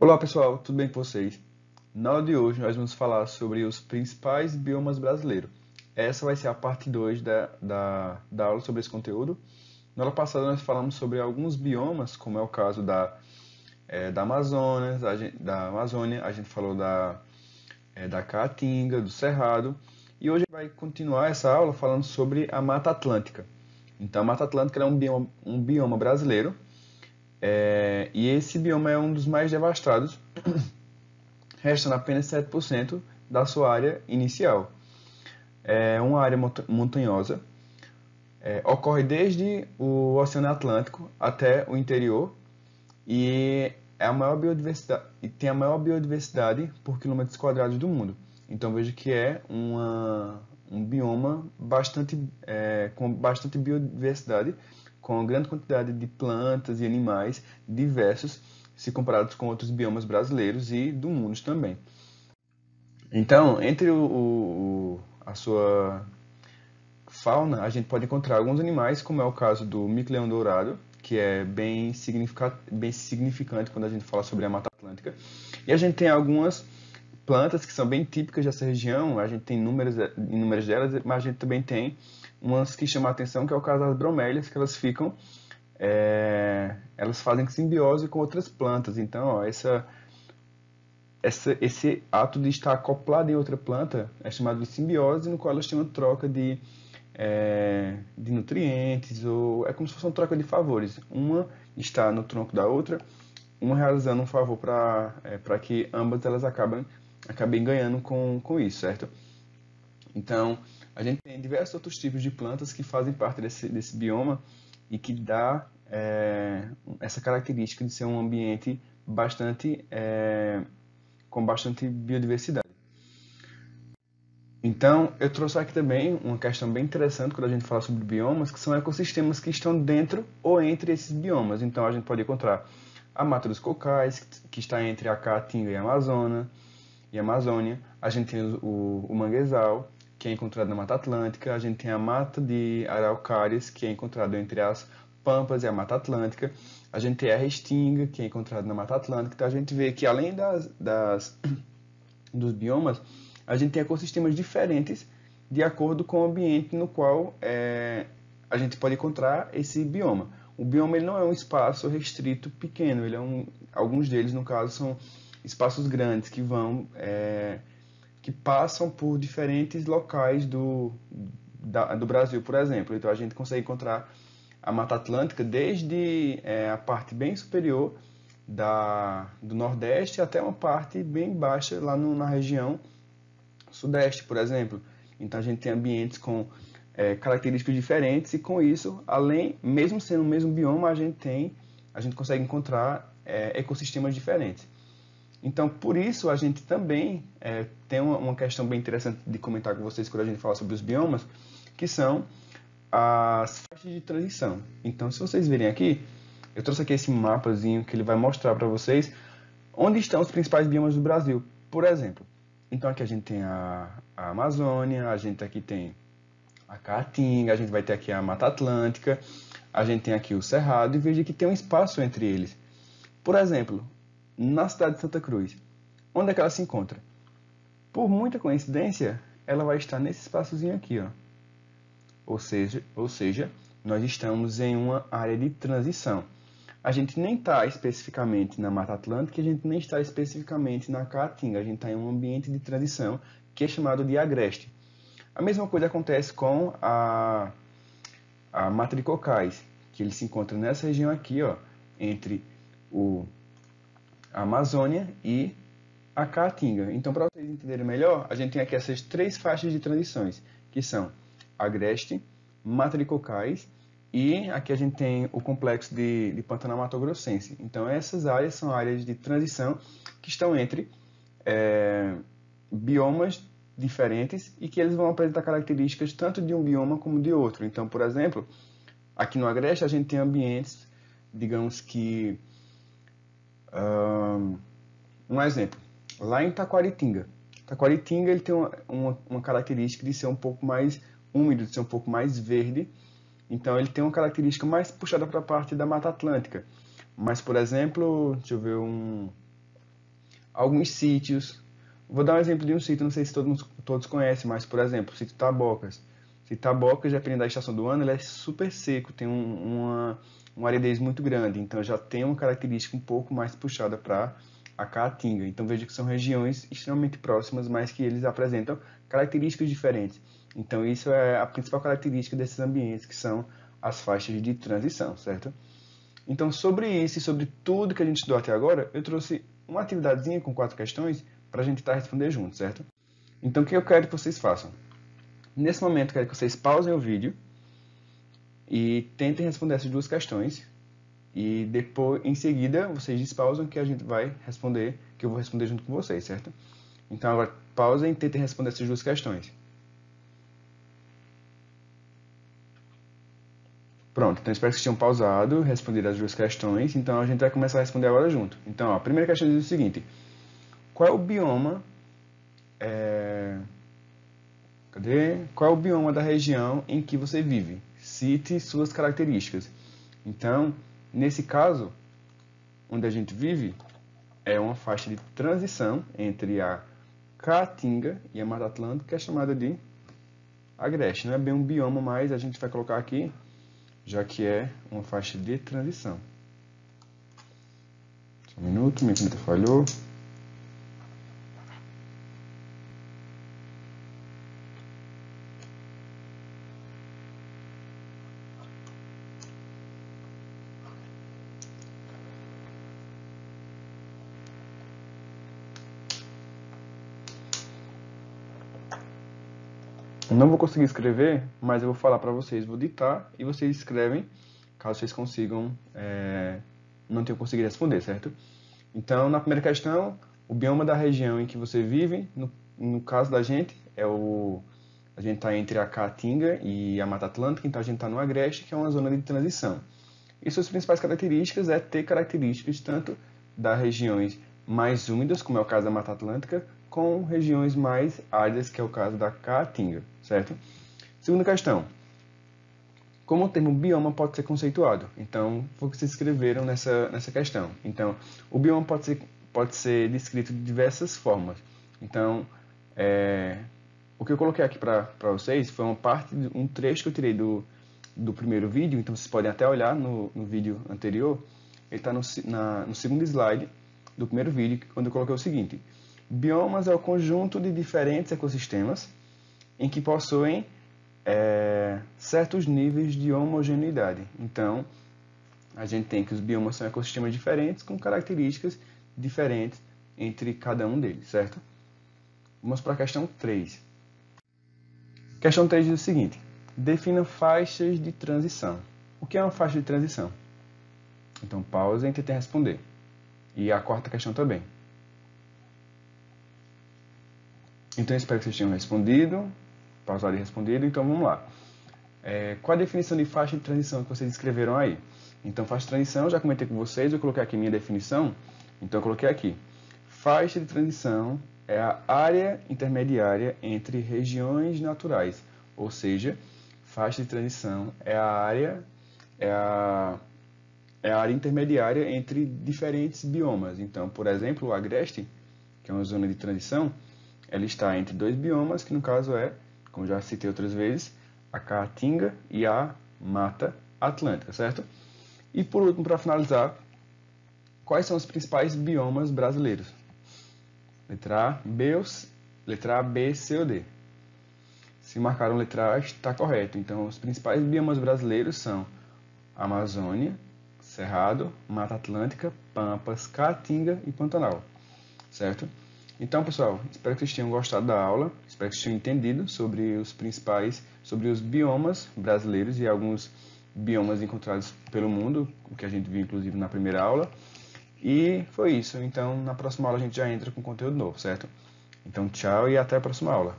Olá pessoal, tudo bem com vocês? Na aula de hoje nós vamos falar sobre os principais biomas brasileiros. Essa vai ser a parte 2 da aula sobre esse conteúdo. Na aula passada nós falamos sobre alguns biomas, como é o caso da Amazônia, a gente falou da Caatinga, do Cerrado, e hoje a gente vai continuar essa aula falando sobre a Mata Atlântica. Então a Mata Atlântica é um bioma brasileiro, e esse bioma é um dos mais devastados, restando apenas 7% da sua área inicial. É uma área montanhosa, ocorre desde o Oceano Atlântico até o interior e tem a maior biodiversidade por quilômetros quadrados do mundo. Então veja que é um bioma com bastante biodiversidade, com grande quantidade de plantas e animais diversos, se comparados com outros biomas brasileiros e do mundo também. Então, entre a sua fauna, a gente pode encontrar alguns animais, como é o caso do mico-leão dourado, que é bem significante quando a gente fala sobre a Mata Atlântica. E a gente tem algumas plantas que são bem típicas dessa região, a gente tem inúmeras delas, mas a gente também tem umas que chamam a atenção, que é o caso das bromélias, que elas fazem simbiose com outras plantas. Então, ó, esse ato de estar acoplado em outra planta é chamado de simbiose, no qual elas têm uma troca de nutrientes, ou é como se fosse uma troca de favores. Uma está no tronco da outra, uma realizando um favor para que ambas elas acabem ganhando com isso, certo? Então, a gente tem diversos outros tipos de plantas que fazem parte desse bioma e que dá essa característica de ser um ambiente com bastante biodiversidade. Então, eu trouxe aqui também uma questão bem interessante quando a gente fala sobre biomas, que são ecossistemas que estão dentro ou entre esses biomas. Então, a gente pode encontrar a Mata dos Cocais, que está entre a Caatinga e a Amazônia. A gente tem o manguezal, que é encontrado na Mata Atlântica. A gente tem a Mata de Araucárias, que é encontrado entre as Pampas e a Mata Atlântica. A gente tem a Restinga, que é encontrado na Mata Atlântica. Então, a gente vê que além dos biomas, a gente tem ecossistemas diferentes de acordo com o ambiente no qual a gente pode encontrar esse bioma. O bioma ele não é um espaço restrito pequeno, alguns deles, no caso, são espaços grandes que passam por diferentes locais do Brasil, por exemplo. Então a gente consegue encontrar a Mata Atlântica desde a parte bem superior do Nordeste até uma parte bem baixa lá na região Sudeste, por exemplo. Então a gente tem ambientes com características diferentes e com isso, mesmo sendo o mesmo bioma, a gente consegue encontrar ecossistemas diferentes. Então, por isso, a gente também tem uma questão bem interessante de comentar com vocês quando a gente fala sobre os biomas, que são as faixas de transição. Então, se vocês verem aqui, eu trouxe aqui esse mapazinho que ele vai mostrar para vocês onde estão os principais biomas do Brasil, por exemplo. Então, aqui a gente tem a Amazônia, a gente aqui tem a Caatinga, a gente vai ter aqui a Mata Atlântica, a gente tem aqui o Cerrado, e veja que tem um espaço entre eles. Por exemplo, na cidade de Santa Cruz, onde é que ela se encontra? Por muita coincidência, ela vai estar nesse espaçozinho aqui, ó. Ou seja, nós estamos em uma área de transição. A gente nem está especificamente na Mata Atlântica, a gente nem está especificamente na Caatinga, a gente está em um ambiente de transição que é chamado de agreste. A mesma coisa acontece com a Mata de Cocais, que ele se encontra nessa região aqui, ó, entre a Amazônia e a Caatinga. Então, para vocês entenderem melhor, a gente tem aqui essas três faixas de transições, que são agreste, Mata de Cocais e aqui a gente tem o complexo de Pantanal Mato Grossense. Então, essas áreas são áreas de transição que estão entre biomas diferentes e que eles vão apresentar características tanto de um bioma como de outro. Então, por exemplo, aqui no Agreste a gente tem ambientes, digamos que... um exemplo, lá em Taquaritinga. Taquaritinga ele tem uma característica de ser um pouco mais úmido, de ser um pouco mais verde. Então ele tem uma característica mais puxada para a parte da Mata Atlântica. Mas, por exemplo, deixa eu ver alguns sítios. Vou dar um exemplo de um sítio, não sei se todos conhecem, mas, por exemplo, o sítio Tabocas. O sítio Tabocas, dependendo da estação do ano, ele é super seco, tem uma aridez muito grande, então já tem uma característica um pouco mais puxada para a Caatinga. Então veja que são regiões extremamente próximas, mas que eles apresentam características diferentes. Então isso é a principal característica desses ambientes, que são as faixas de transição, certo? Então sobre isso e sobre tudo que a gente estudou até agora, eu trouxe uma atividadezinha com 4 questões para a gente tentar responder junto, certo? Então o que eu quero que vocês façam? Nesse momento eu quero que vocês pausem o vídeo e tentem responder essas 2 questões. E depois, em seguida, vocês despausam que a gente vai responder, que eu vou responder junto com vocês, certo? Então agora pausem e tentem responder essas 2 questões. Pronto, então espero que vocês tenham pausado, respondido as 2 questões. Então a gente vai começar a responder agora junto. Então, ó, a primeira questão diz o seguinte: qual é o bioma Qual é o bioma da região em que você vive? Cite suas características. Então, nesse caso, onde a gente vive, é uma faixa de transição entre a Caatinga e a Mata Atlântica, que é chamada de agreste. Não é bem um bioma, mas a gente vai colocar aqui, já que é uma faixa de transição. Só um minuto, minha caneta falhou. Eu não vou conseguir escrever, mas eu vou falar para vocês, vou ditar e vocês escrevem, caso vocês consigam, não tenham conseguido responder, certo? Então, na primeira questão, o bioma da região em que você vive, no caso da gente, a gente está entre a Caatinga e a Mata Atlântica, então a gente está no agreste, que é uma zona de transição. E suas principais características é ter características tanto das regiões mais úmidas, como é o caso da Mata Atlântica, com regiões mais áridas, que é o caso da Caatinga, certo? Segunda questão: como o termo bioma pode ser conceituado? Então, foi o que vocês escreveram nessa questão. Então, o bioma pode ser descrito de diversas formas. Então, o que eu coloquei aqui para vocês foi um trecho que eu tirei do primeiro vídeo, então vocês podem até olhar no vídeo anterior. Ele está no segundo slide do primeiro vídeo, quando eu coloquei o seguinte: biomas é o conjunto de diferentes ecossistemas em que possuem certos níveis de homogeneidade. Então, a gente tem que os biomas são ecossistemas diferentes com características diferentes entre cada um deles, certo? Vamos para a questão 3. Questão 3 diz o seguinte: defina faixas de transição. O que é uma faixa de transição? Então, pausa e tentem responder. E a quarta questão também. Então, espero que vocês tenham respondido, pausado e respondido. Então, vamos lá. Qual a definição de faixa de transição que vocês escreveram aí? Então, faixa de transição, já comentei com vocês, eu coloquei aqui minha definição. Então, eu coloquei aqui: faixa de transição é a área intermediária entre regiões naturais. Ou seja, faixa de transição é a área intermediária entre diferentes biomas. Então, por exemplo, o agreste, que é uma zona de transição, ela está entre 2 biomas, que no caso como já citei outras vezes, a Caatinga e a Mata Atlântica, certo? E por último, para finalizar, quais são os principais biomas brasileiros? Letra A, B, C ou D. Se marcaram letra A, está correto. Então, os principais biomas brasileiros são Amazônia, Cerrado, Mata Atlântica, Pampas, Caatinga e Pantanal, certo? Então, pessoal, espero que vocês tenham gostado da aula, espero que vocês tenham entendido sobre os biomas brasileiros e alguns biomas encontrados pelo mundo, o que a gente viu inclusive na primeira aula. E foi isso. Então, na próxima aula a gente já entra com conteúdo novo, certo? Então, tchau e até a próxima aula.